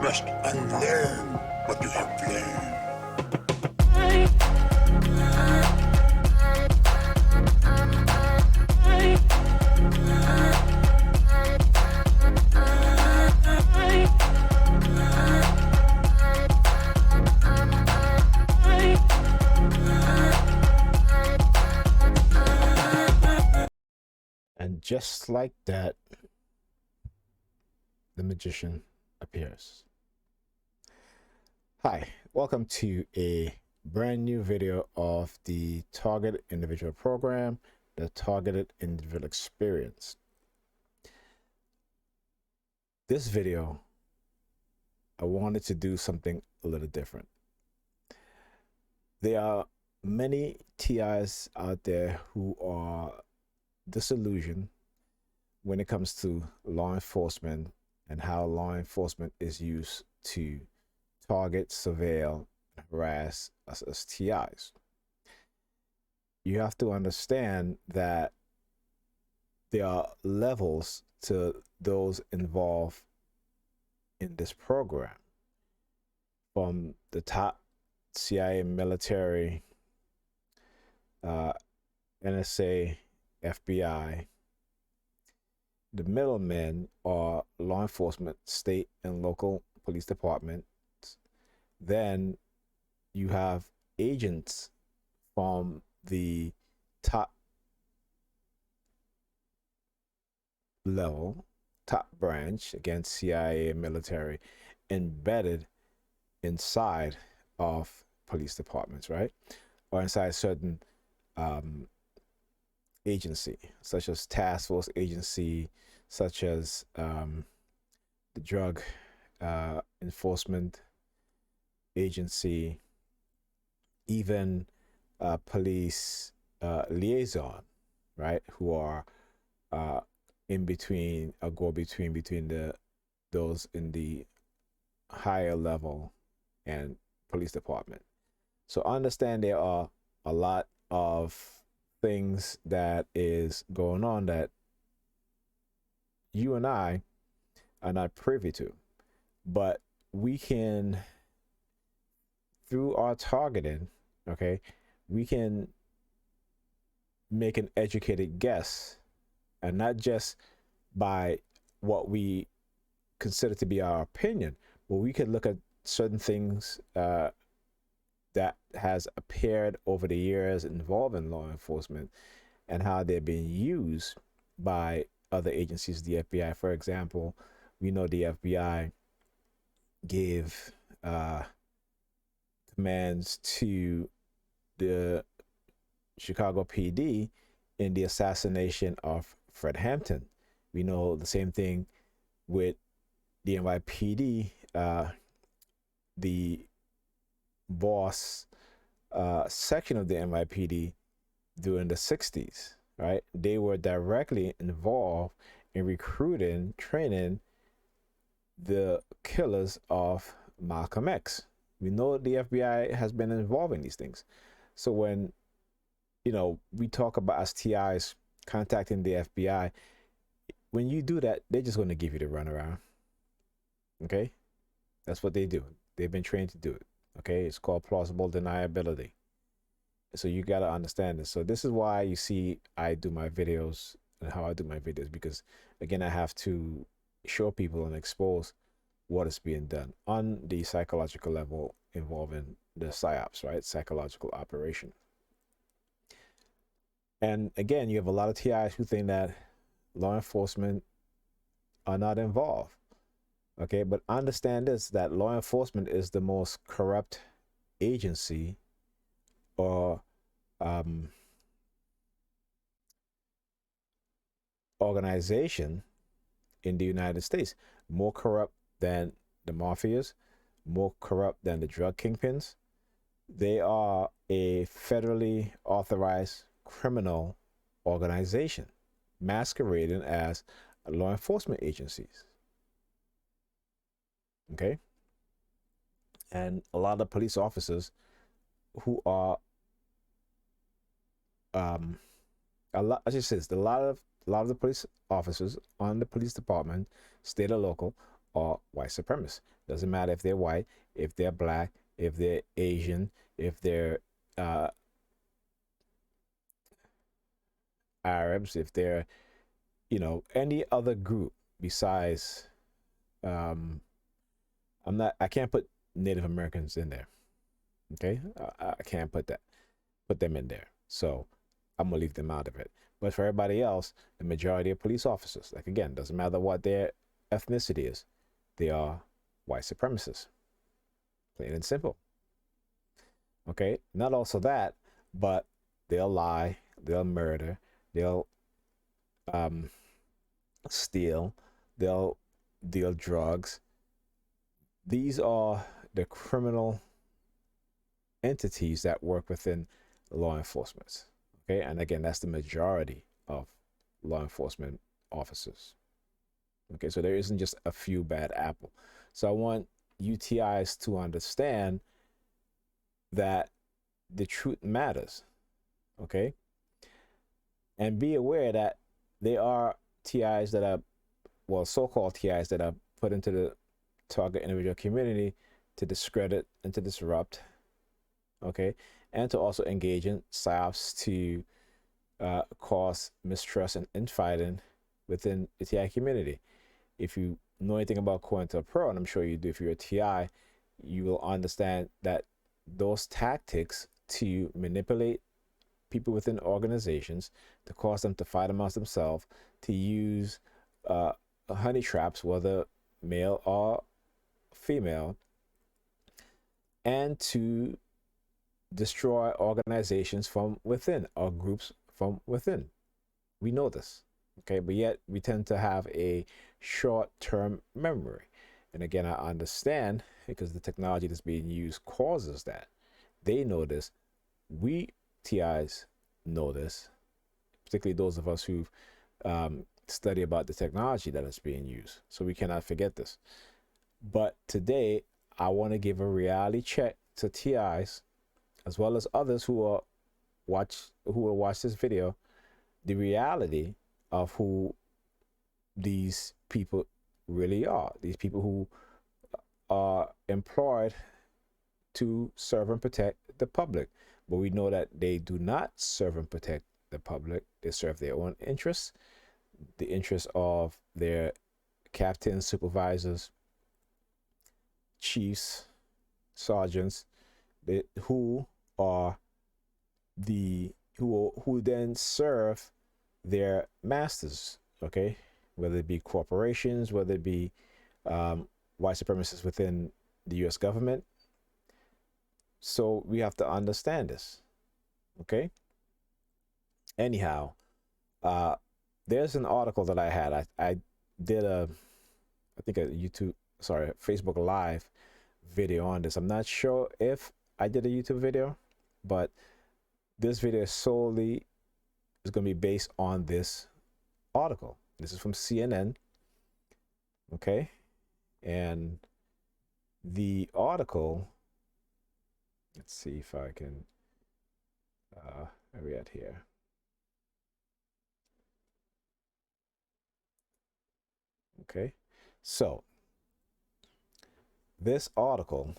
must unlearn what you have learned. And just like that, the magician appears. Hi, welcome to a brand new video of the Targeted Individual Program, the Targeted Individual Experience. This video, I wanted to do something a little different. There are many TIs out there who are disillusioned when it comes to law enforcement and how law enforcement is used to target, surveil, and harass us as TIs. You have to understand that there are levels to those involved in this program, from the top CIA military, NSA, FBI. The middlemen are law enforcement, state and local police departments. Then you have agents from the top level, top branch, again, CIA, military, embedded inside of police departments, right? Or inside certain agency, such as task force agency, such as the drug enforcement agency, even police liaison, right? Who are in between, or go between those in the higher level and police department. So understand there are a lot of things that is going on that you and I are not privy to, but we can, through our targeting, okay, we can make an educated guess, and not just by what we consider to be our opinion, but we could look at certain things that has appeared over the years involving law enforcement and how they're being used by other agencies. The FBI, for example, we know the FBI gave commands to the Chicago PD in the assassination of Fred Hampton. We know the same thing with the NYPD, the boss section of the NYPD during the 60s, right? They were directly involved in recruiting, training the killers of Malcolm X. We know the FBI has been involved in these things. So when, we talk about as TIs contacting the FBI, when you do that, they're just going to give you the runaround. Okay? That's what they do. They've been trained to do it. Okay, it's called plausible deniability. So you got to understand this. So this is why you see I do my videos and how I do my videos, because again, I have to show people and expose what is being done on the psychological level involving the psyops, right? Psychological operation. And again, you have a lot of TIs who think that law enforcement are not involved. Okay, but understand this, that law enforcement is the most corrupt agency or organization in the United States. More corrupt than the mafias, more corrupt than the drug kingpins. They are a federally authorized criminal organization masquerading as law enforcement agencies. Okay, and a lot of police officers who are a lot, as it says, a lot of the police officers on the police department, state or local, are white supremacists. Doesn't matter if they're white, if they're black, if they're Asian, if they're Arabs, if they're, any other group besides, um, I can't put Native Americans in there. Okay. I can't put them in there. So I'm going to leave them out of it. But for everybody else, the majority of police officers, like, again, doesn't matter what their ethnicity is, they are white supremacists. Plain and simple. Okay. Not also that, but they'll lie, they'll murder, they'll um, steal, they'll deal drugs. These are the criminal entities that work within law enforcement. Okay. And again, that's the majority of law enforcement officers. Okay. So there isn't just a few bad apple. So I want UTIs to understand that the truth matters. Okay. And be aware that there are TIs that are, well, so-called TIs that are put into the target individual community to discredit and to disrupt, okay, and to also engage in psyops to cause mistrust and infighting within the TI community. If you know anything about COINTELPRO, and I'm sure you do if you're a TI, you will understand that those tactics to manipulate people within organizations, to cause them to fight amongst themselves, to use honey traps, whether male or female, and to destroy organizations from within or groups from within. We know this, okay? But yet we tend to have a short-term memory. And again, I understand because the technology that's being used causes that. They know this. We TIs know this, particularly those of us who've study about the technology that is being used. So we cannot forget this. But today, I want to give a reality check to TIs, as well as others who will watch this video, the reality of who these people really are. These people who are employed to serve and protect the public. But we know that they do not serve and protect the public. They serve their own interests, the interests of their captains, supervisors, chiefs, sergeants, who then serve their masters. Okay, whether it be corporations, whether it be white supremacists within the U.S. government. So we have to understand this. Okay. Anyhow, there's an article that I had. I did a Facebook Live video on this. I'm not sure if I did a YouTube video, but this video is going to be based on this article. This is from CNN. Okay. And the article, let's see if I can, where are we at here? Okay. So this article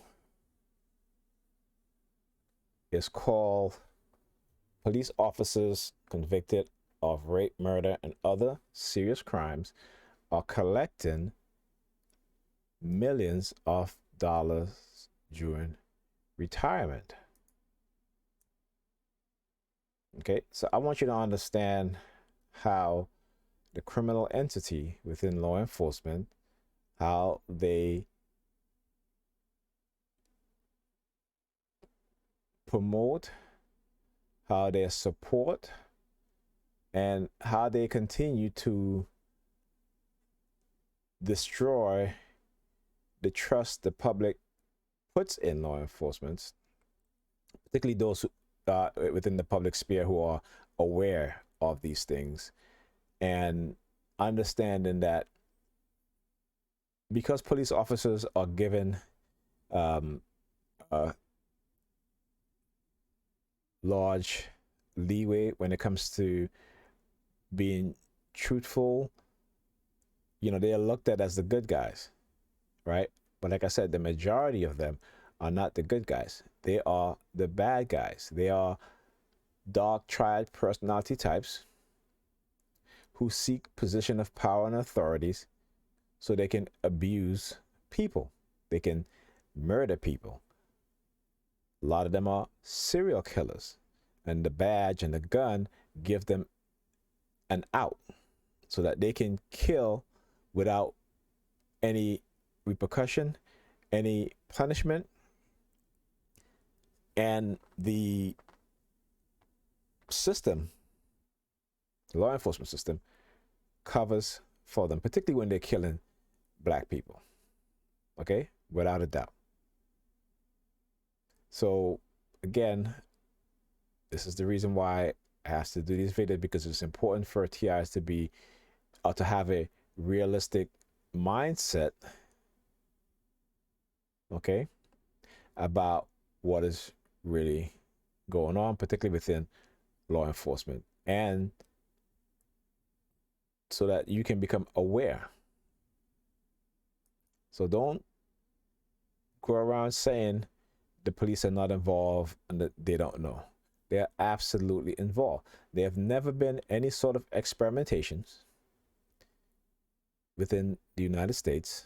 is called Police Officers Convicted of Rape, Murder, and Other Serious Crimes Are Collecting Millions of Dollars During Retirement. Okay, so I want you to understand how the criminal entity within law enforcement, how they promote, how they support, and how they continue to destroy the trust the public puts in law enforcement, particularly those who within the public sphere who are aware of these things, and understanding that because police officers are given large leeway when it comes to being truthful, they are looked at as the good guys. right? But like I said, the majority of them are not the good guys. They are the bad guys. They are dark triad personality types who seek position of power and authorities so they can abuse people. They can murder people. A lot of them are serial killers, and the badge and the gun give them an out so that they can kill without any repercussion, any punishment, and the system, the law enforcement system, covers for them, particularly when they're killing black people. Okay, without a doubt. So again, this is the reason why I have to do these videos, because it's important for TIs to be to have a realistic mindset, okay, about what is really going on, particularly within law enforcement, and so that you can become aware. So don't go around saying the police are not involved and that they don't know. They are absolutely involved. There have never been any sort of experimentations within the United States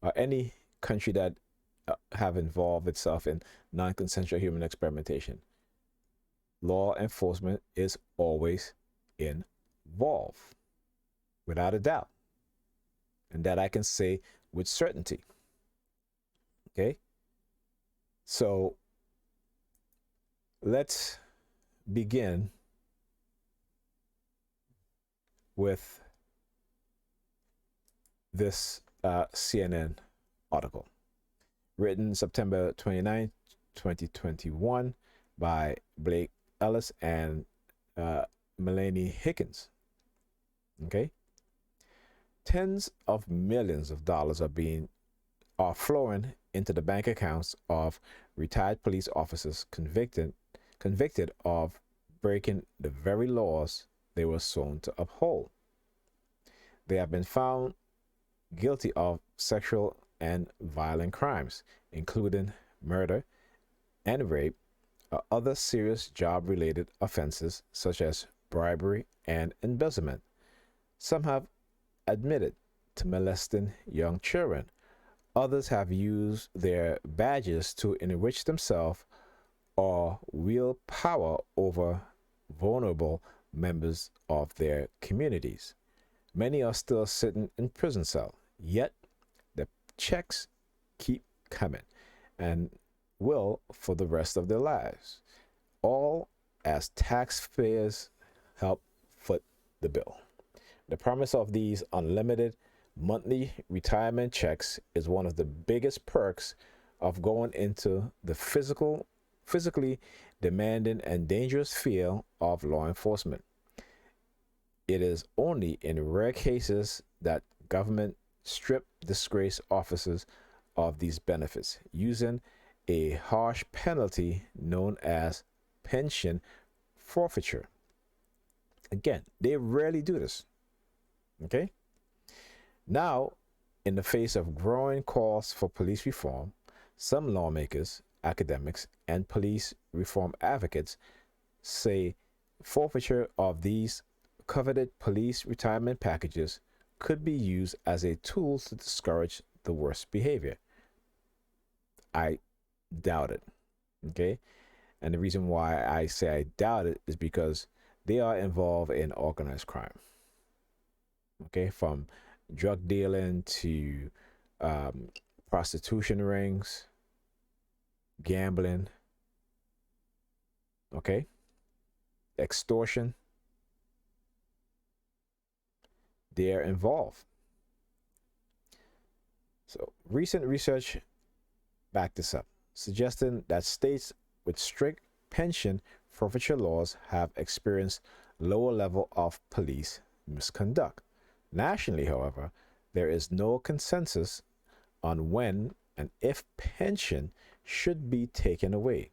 or any country that have involved itself in non-consensual human experimentation. Law enforcement is always involved, without a doubt. And that I can say with certainty. Okay? So let's begin with this CNN article, written September 29, 2021 by Blake Ellis and Melanie Hickens. Okay? Tens of millions of dollars are flowing into the bank accounts of retired police officers convicted of breaking the very laws they were sworn to uphold. They have been found guilty of sexual and violent crimes, including murder and rape, or other serious job-related offenses such as bribery and embezzlement. Some have admitted to molesting young children. Others have used their badges to enrich themselves or wield power over vulnerable members of their communities. Many are still sitting in prison cells, yet the checks keep coming and will for the rest of their lives, all as taxpayers help foot the bill. The promise of these unlimited monthly retirement checks is one of the biggest perks of going into the physically demanding and dangerous field of law enforcement. It is only in rare cases that government strip disgraced officers of these benefits using a harsh penalty known as pension forfeiture. Again, they rarely do this. Okay? Now, in the face of growing calls for police reform, some lawmakers, academics, and police reform advocates say forfeiture of these coveted police retirement packages could be used as a tool to discourage the worst behavior. I doubt it. Okay? And the reason why I say I doubt it is because they are involved in organized crime. Okay? From drug dealing to prostitution rings, gambling, okay, extortion. They're involved. So recent research backed this up, suggesting that states with strict pension forfeiture laws have experienced lower level of police misconduct. Nationally, however, there is no consensus on when and if pension should be taken away.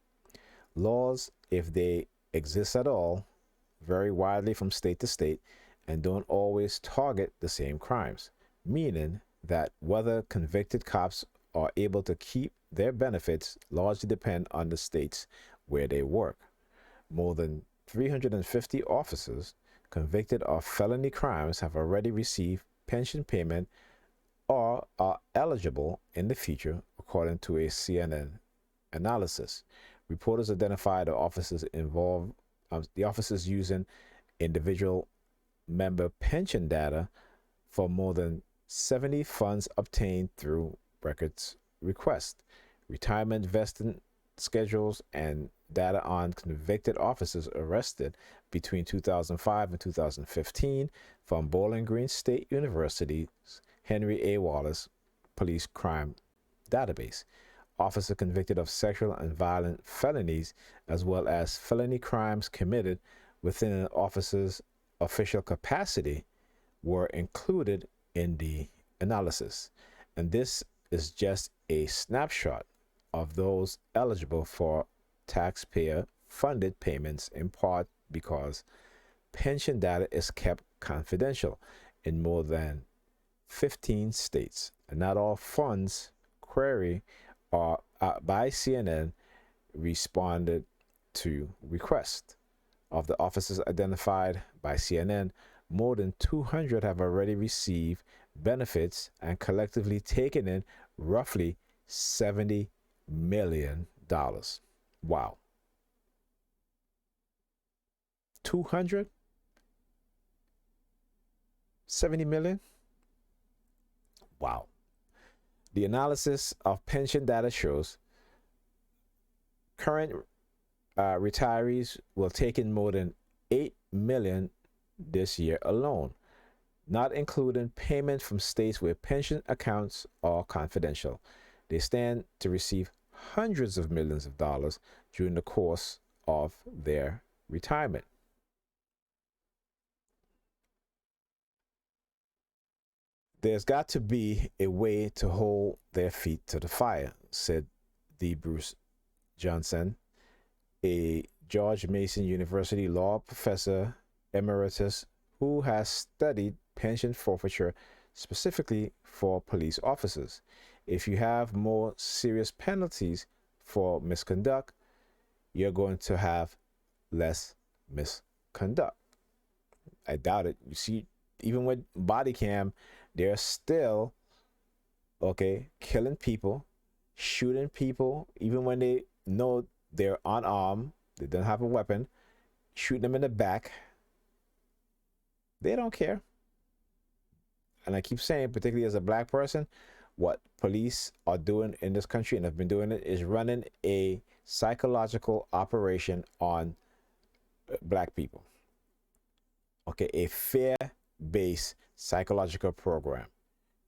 Laws, if they exist at all, vary widely from state to state and don't always target the same crimes, meaning that whether convicted cops are able to keep their benefits largely depend on the states where they work. More than 350 officers convicted of felony crimes have already received pension payment or are eligible in the future, according to a CNN analysis. Reporters identified the officers involved, the officers using individual member pension data for more than 70 funds obtained through records request, retirement vesting schedules, and data on convicted officers arrested between 2005 and 2015 from Bowling Green State University's Henry A. Wallace Police Crime Database. Officer convicted of sexual and violent felonies, as well as felony crimes committed within an officer's official capacity, were included in the analysis. And this is just a snapshot of those eligible for taxpayer funded payments, in part because pension data is kept confidential in more than 15 states, and not all funds query are by CNN responded to requests. Of the officers identified by CNN, more than 200 have already received benefits and collectively taken in roughly $70 million. Wow. 200? 70 million? Wow. The analysis of pension data shows current retirees will take in more than 8 million this year alone, not including payment from states where pension accounts are confidential. They stand to receive hundreds of millions of dollars during the course of their retirement. There's got to be a way to hold their feet to the fire, said D. Bruce Johnson, a George Mason University law professor emeritus who has studied pension forfeiture specifically for police officers. If you have more serious penalties for misconduct, you're going to have less misconduct. I doubt it. You see, even with body cam, they're still killing people, shooting people, even when they know they're unarmed, they don't have a weapon, shooting them in the back. They don't care. And I keep saying, particularly as a black person, what police are doing in this country, and have been doing it, is running a psychological operation on black people. A fear-based psychological program,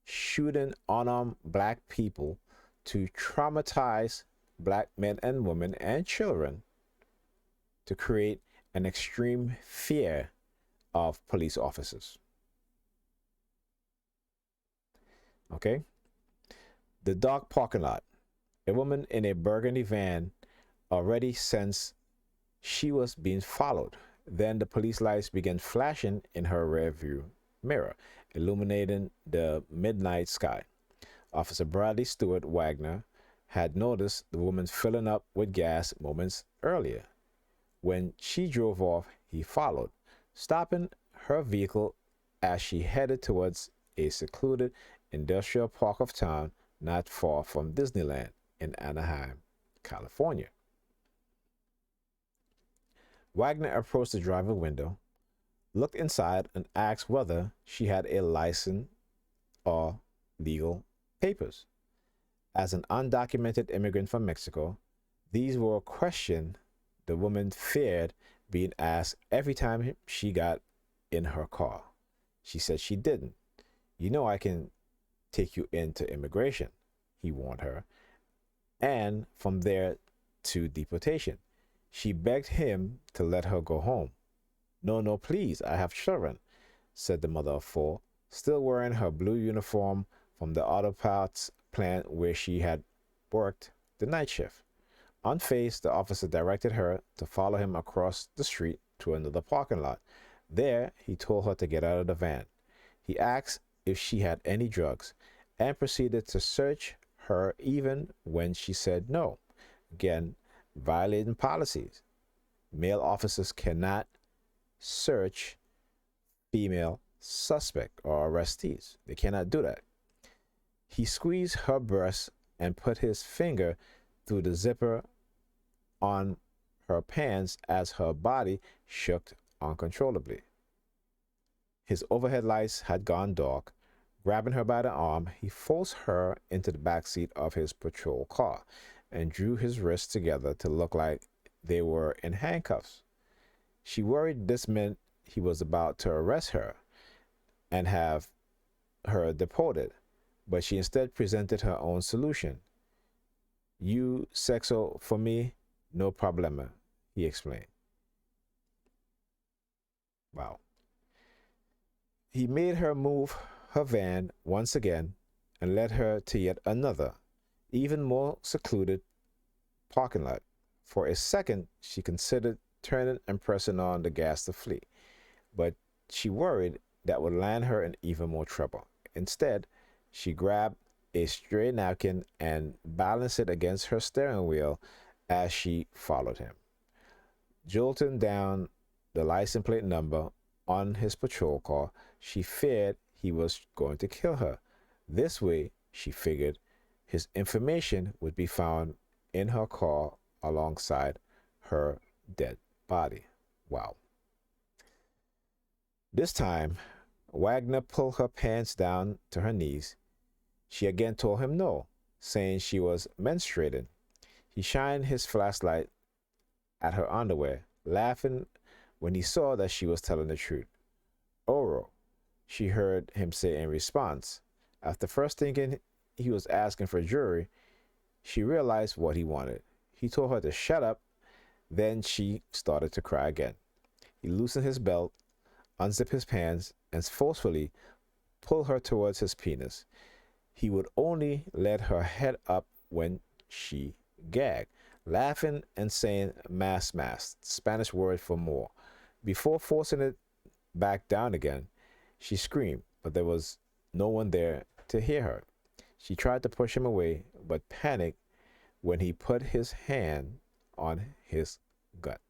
shooting unarmed black people to traumatize black men and women and children, to create an extreme fear of police officers. The dark parking lot. A woman in a burgundy van already sensed she was being followed. Then the police lights began flashing in her rearview mirror, illuminating the midnight sky. Officer Bradley Stewart Wagner had noticed the woman filling up with gas moments earlier. When she drove off, he followed, stopping her vehicle as she headed towards a secluded industrial park of town not far from Disneyland in Anaheim, California. Wagner approached the driver window, looked inside, and asked whether she had a license or legal papers. As an undocumented immigrant from Mexico, these were a question the woman feared being asked every time she got in her car. She said she didn't. "You know I can take you into immigration," he warned her, "and from there to deportation." She begged him to let her go home. No, please, I have children," said the mother of four, still wearing her blue uniform from the auto parts plant where she had worked the night shift. Unfazed, the officer directed her to follow him across the street to another parking lot. There, he told her to get out of the van. He asked if she had any drugs, and proceeded to search her even when she said no. Again, violating policies. Male officers cannot search female suspect or arrestees. They cannot do that. He squeezed her breast and put his finger through the zipper on her pants as her body shook uncontrollably. His overhead lights had gone dark. Grabbing her by the arm, he forced her into the back seat of his patrol car and drew his wrists together to look like they were in handcuffs. She worried this meant he was about to arrest her and have her deported, but she instead presented her own solution. "You sexo for me, no problema," he explained. Wow. He made her move her van once again and led her to yet another, even more secluded parking lot. For a second, she considered turning and pressing on the gas to flee, but she worried that would land her in even more trouble. Instead, she grabbed a stray napkin and balanced it against her steering wheel as she followed him. Jolting down the license plate number on his patrol car, she feared he was going to kill her. This way, she figured, his information would be found in her car alongside her dead body. Wow. This time, Wagner pulled her pants down to her knees. She again told him no, saying she was menstruating. He shined his flashlight at her underwear, laughing when he saw that she was telling the truth. "Oro," she heard him say in response. After first thinking he was asking for jewelry, she realized what he wanted. He told her to shut up, then she started to cry again. He loosened his belt, unzipped his pants, and forcefully pulled her towards his penis. He would only let her head up when she gagged, laughing and saying "más, más," Spanish word for more. Before forcing it back down again, she screamed, but there was no one there to hear her. She tried to push him away, but panicked when he put his hand on his gut.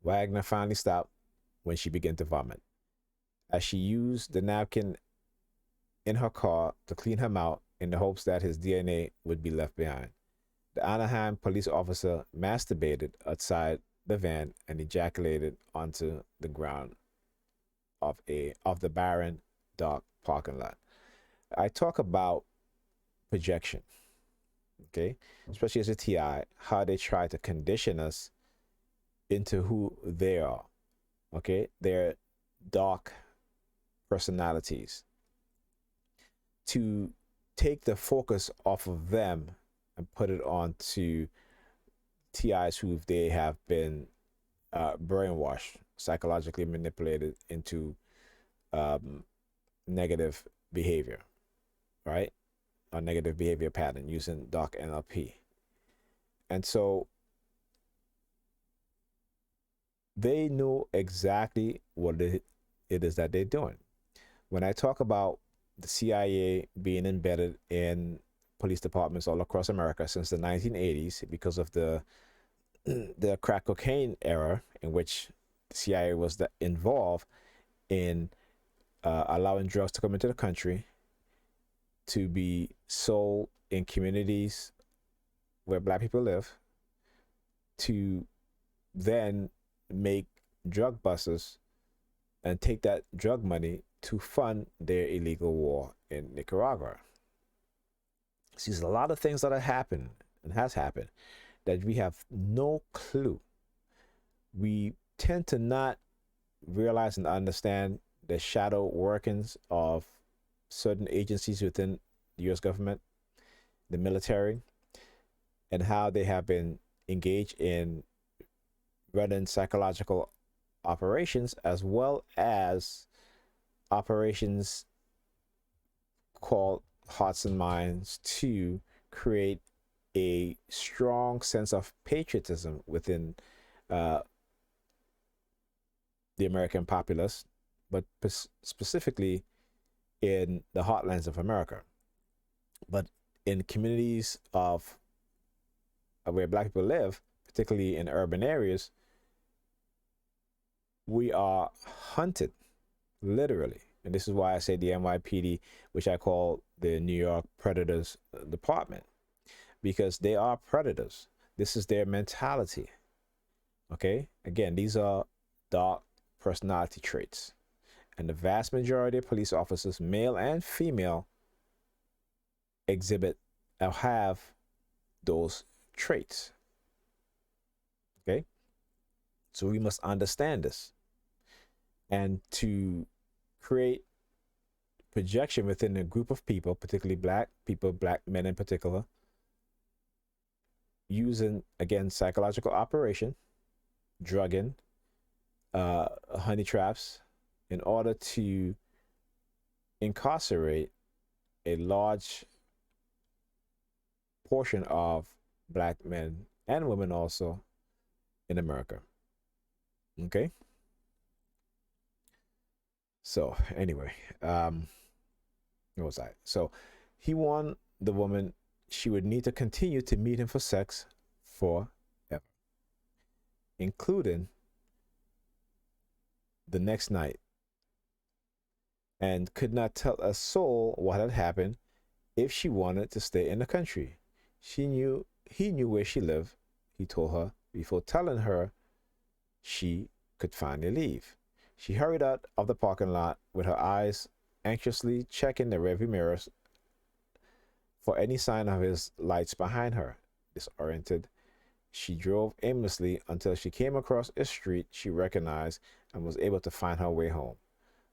Wagner finally stopped when she began to vomit. As she used the napkin in her car to clean her mouth in the hopes that his DNA would be left behind, the Anaheim police officer masturbated outside the van and ejaculated onto the ground of the barren, dark parking lot. I talk about projection, okay, especially as a TI, how they try to condition us into who they are, okay, their dark personalities, to take the focus off of them and put it on to TIs who they have been brainwashed, psychologically manipulated into negative behavior, right? A negative behavior pattern using dark NLP. And so they know exactly what it is that they're doing. When I talk about the CIA being embedded in police departments all across America since the 1980s because of the crack cocaine era, in which the CIA was involved in allowing drugs to come into the country to be sold in communities where Black people live, to then make drug busters and take that drug money to fund their illegal war in Nicaragua. See, there's a lot of things that have happened and has happened that we have no clue. We tend to not realize and understand the shadow workings of certain agencies within the U.S. government, the military, and how they have been engaged in running psychological operations, as well as operations called Hearts and Minds, to create a strong sense of patriotism within the American populace, but specifically in the heartlands of America. But in communities of where Black people live, particularly in urban areas, we are hunted literally. And this is why I say the NYPD, which I call the New York Predators Department, because they are predators. This is their mentality. Okay? Again, these are dark personality traits. And the vast majority of police officers, male and female, exhibit or have those traits. Okay? So we must understand this. And to create projection within a group of people, particularly Black people, Black men in particular, using, again, psychological operation, drugging, honey traps, in order to incarcerate a large portion of Black men and women also in America. Okay? So, anyway, what was I? So, he warned the woman she would need to continue to meet him for sex forever, including the next night, and could not tell a soul what had happened if she wanted to stay in the country. He knew where she lived, he told her, before telling her she could finally leave. She hurried out of the parking lot with her eyes anxiously checking the rearview mirrors for any sign of his lights behind her. Disoriented, she drove aimlessly until she came across a street she recognized and was able to find her way home.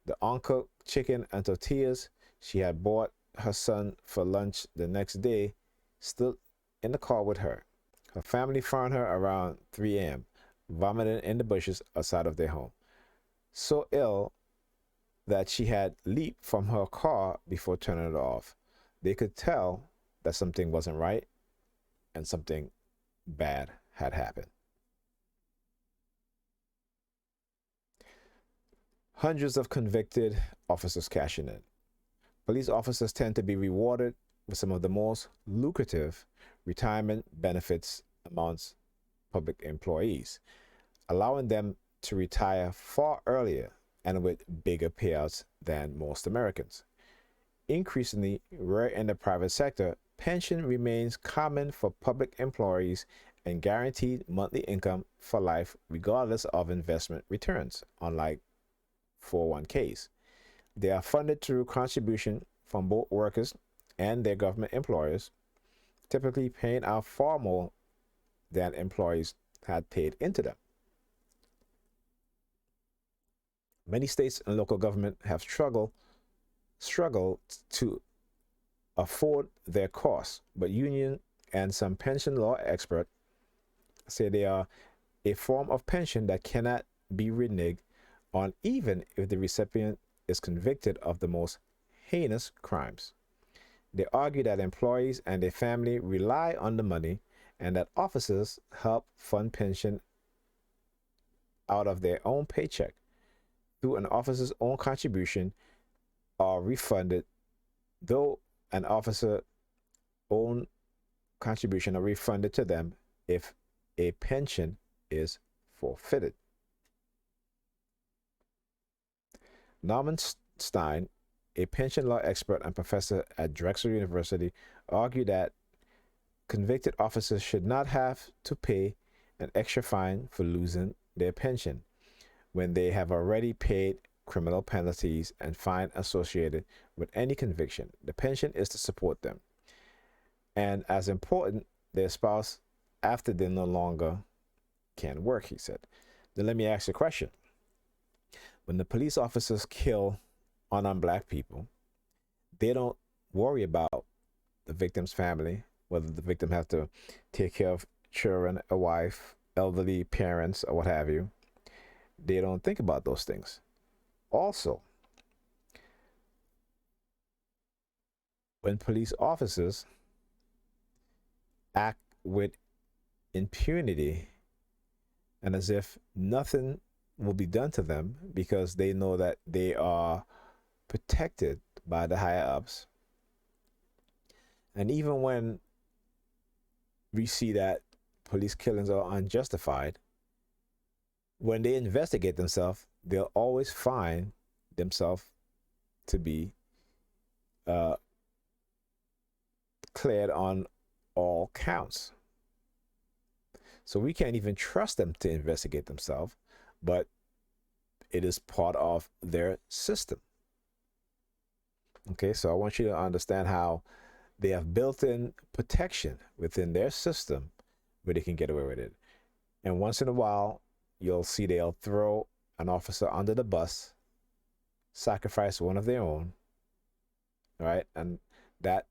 The uncooked chicken and tortillas she had bought her son for lunch the next day stood in the car with her. Her family found her around 3 a.m., vomiting in the bushes outside of their home, so ill that she had leaped from her car before turning it off. They could tell that something wasn't right and something bad had happened. Hundreds of convicted officers cashing in. Police officers tend to be rewarded with some of the most lucrative retirement benefits amongst public employees, allowing them to retire far earlier and with bigger payouts than most Americans. Increasingly rare in the private sector, pension remains common for public employees and guaranteed monthly income for life regardless of investment returns, unlike 401ks. They are funded through contribution from both workers and their government employers, typically paying out far more than employees had paid into them. Many states and local government have struggled to afford their costs, but union and some pension law experts say they are a form of pension that cannot be reneged on even if the recipient is convicted of the most heinous crimes. They argue that employees and their family rely on the money and that officers help fund pension out of their own paycheck through an officer's own contribution are refunded, though an officer's own contribution are refunded to them if a pension is forfeited. Norman Stein, a pension law expert and professor at Drexel University, argued that convicted officers should not have to pay an extra fine for losing their pension when they have already paid criminal penalties and fines associated with any conviction. The pension is to support them, and as important, their spouse after they no longer can work, he said. Then let me ask you a question. When the police officers kill unarmed Black people, they don't worry about the victim's family, whether the victim has to take care of children, a wife, elderly parents, or what have you. They don't think about those things. Also, when police officers act with impunity and as if nothing will be done to them because they know that they are protected by the higher ups. And even when we see that police killings are unjustified, when they investigate themselves, they'll always find themselves to be uh, cleared on all counts. So we can't even trust them to investigate themselves, but it is part of their system. Okay, so I want you to understand how they have built-in protection within their system where they can get away with it. And once in a while, you'll see they'll throw an officer under the bus, sacrifice one of their own, right? And that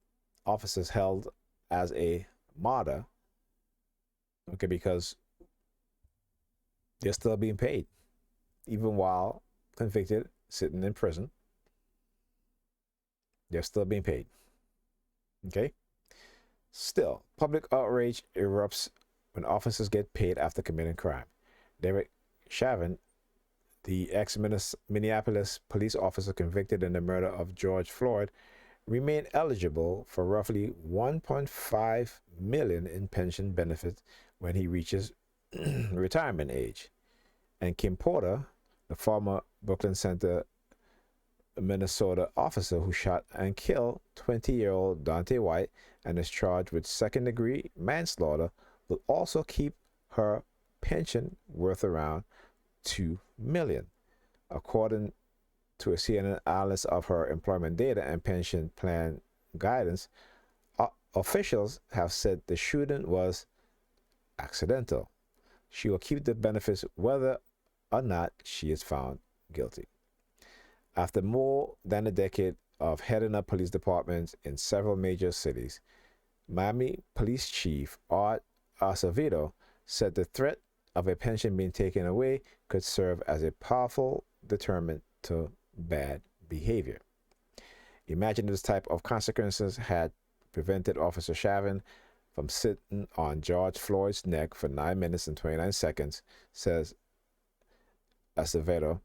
officer is held as a martyr, okay, because they're still being paid, even while convicted, sitting in prison. They're still being paid. Okay? Still, public outrage erupts when officers get paid after committing crime. Derek Chauvin, the ex-Minneapolis police officer convicted in the murder of George Floyd, remained eligible for roughly $1.5 million in pension benefits when he reaches retirement age. And Kim Porter, the former Brooklyn Center, Minnesota officer who shot and killed 20-year-old Dante White and is charged with second-degree manslaughter, will also keep her pension worth around $2 million, according to a CNN analysis of her employment data and pension plan guidance. Officials have said the shooting was accidental. She will keep the benefits whether or not she is found guilty. After more than a decade of heading up police departments in several major cities, Miami Police Chief Art Acevedo said the threat of a pension being taken away could serve as a powerful deterrent to bad behavior. Imagine this type of consequences had prevented Officer Chauvin from sitting on George Floyd's neck for 9 minutes and 29 seconds, says Acevedo.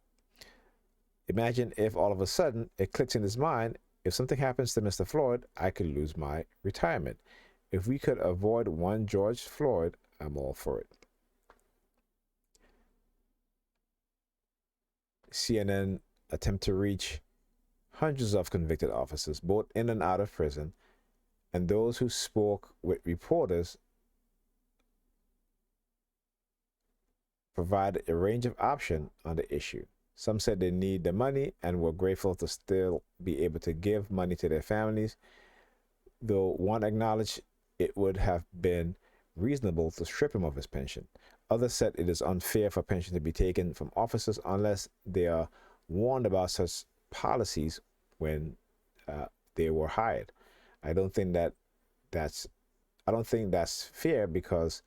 Imagine if all of a sudden it clicks in his mind, if something happens to Mr. Floyd, I could lose my retirement. If we could avoid one George Floyd, I'm all for it. CNN attempt to reach hundreds of convicted officers, both in and out of prison, and those who spoke with reporters provided a range of options on the issue. Some said they need the money and were grateful to still be able to give money to their families, though one acknowledged it would have been reasonable to strip him of his pension. Others said it is unfair for pension to be taken from officers unless they are warned about such policies when they were hired. I don't think that's fair because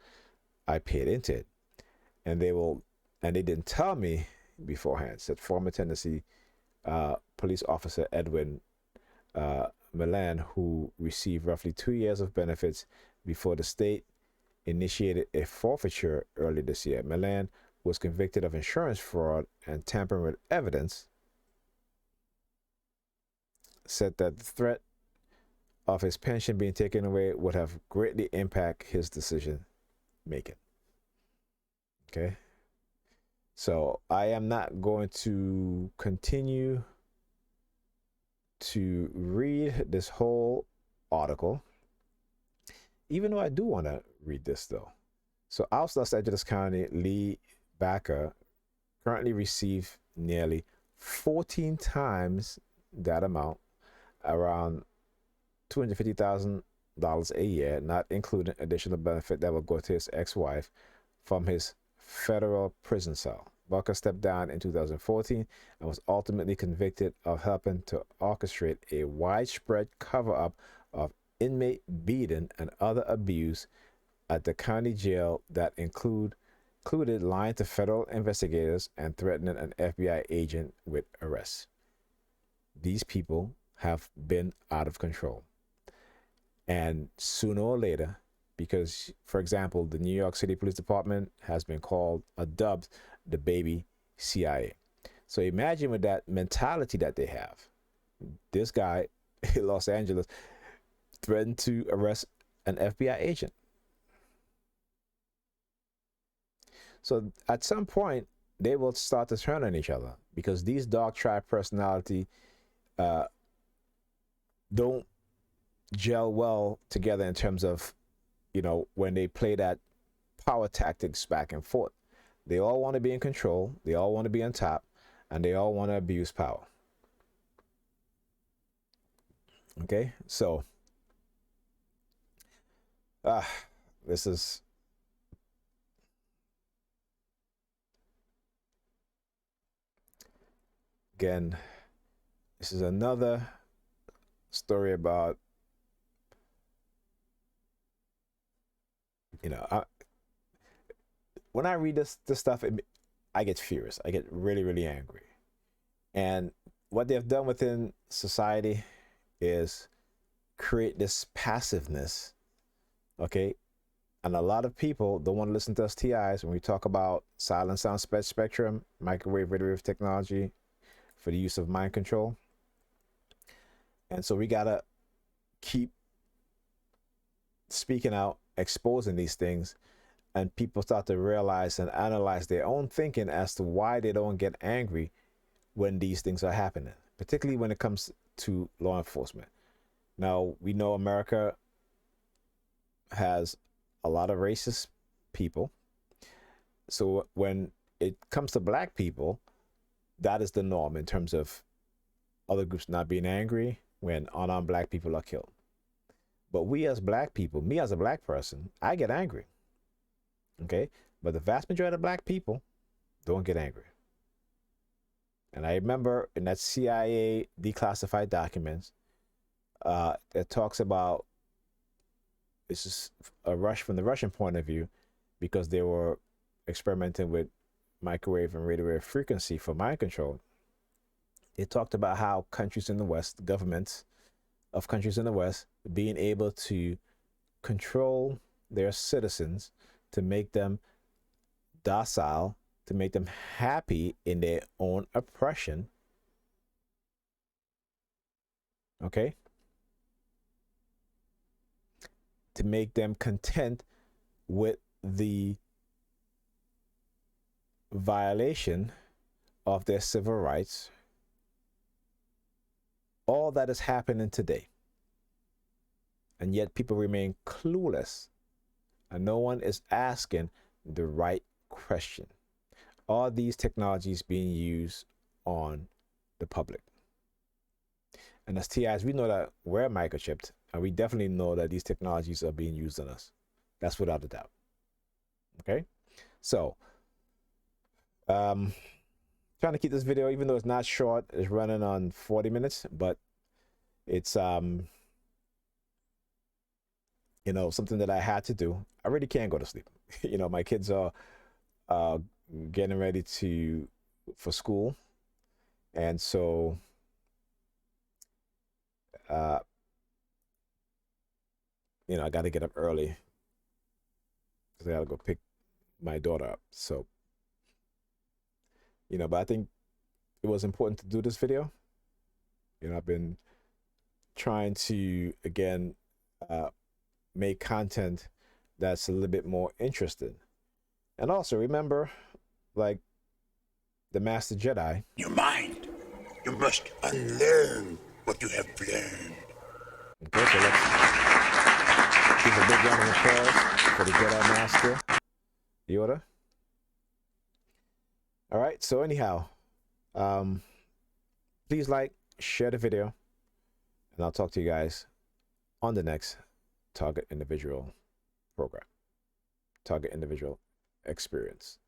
I paid into it, and they didn't tell me beforehand, said former Tennessee police officer Edwin Milan, who received roughly 2 years of benefits before the state initiated a forfeiture early this year. Milan was convicted of insurance fraud and tampering with evidence, said that the threat of his pension being taken away would have greatly impacted his decision making. Okay. So I am not going to continue to read this whole article, even though I do want to read this though. So Los Angeles County Lee Backer currently receives nearly 14 times that amount, around $250,000 a year, not including additional benefit that will go to his ex-wife from his federal prison cell. Barker stepped down in 2014 and was ultimately convicted of helping to orchestrate a widespread cover-up of inmate beating and other abuse at the county jail that included lying to federal investigators and threatening an FBI agent with arrest. These people have been out of control. And sooner or later, because, for example, the New York City Police Department has been dubbed the baby CIA. So imagine with that mentality that they have, this guy in Los Angeles threatened to arrest an FBI agent. So at some point, they will start to turn on each other, because these dark triad personality don't gel well together in terms of, when they play that power tactics back and forth. They all want to be in control, they all want to be on top, and they all want to abuse power. Okay, so this is again, this is another story about, when I read this stuff, I get furious. I get really, really angry. And what they've done within society is create this passiveness, okay? And a lot of people don't want to listen to us TIs when we talk about silent sound spectrum, microwave, radio wave technology for the use of mind control. And so we gotta keep speaking out, exposing these things, and people start to realize and analyze their own thinking as to why they don't get angry when these things are happening, particularly when it comes to law enforcement. Now, we know America has a lot of racist people. So when it comes to black people, that is the norm in terms of other groups not being angry when unarmed black people are killed. But we as black people, me as a black person, I get angry. Okay? But the vast majority of black people don't get angry. And I remember in that CIA declassified documents, it talks about, this is a rush from the Russian point of view, because they were experimenting with microwave and radio wave frequency for mind control. They talked about how countries in the West, governments of countries in the West, being able to control their citizens to make them docile, to make them happy in their own oppression. Okay? To make them content with the violation of their civil rights. All that is happening today. And yet people remain clueless, and no one is asking the right question. Are these technologies being used on the public? And as TIs, we know that we're microchipped, and we definitely know that these technologies are being used on us. That's without a doubt. Okay? So, trying to keep this video, even though it's not short, it's running on 40 minutes, but it's, something that I had to do. I really can't go to sleep. My kids are getting ready for school. And so, I got to get up early because I got to go pick my daughter up. So, but I think it was important to do this video. I've been trying to, again, make content that's a little bit more interesting. And also remember, like the Master Jedi, Your mind. You must unlearn what you have learned. Okay, so let's give a big round of applause for the Jedi Master Yoda. All right, so anyhow, please like, share the video, and I'll talk to you guys on the next Target Individual program, Target Individual Experience.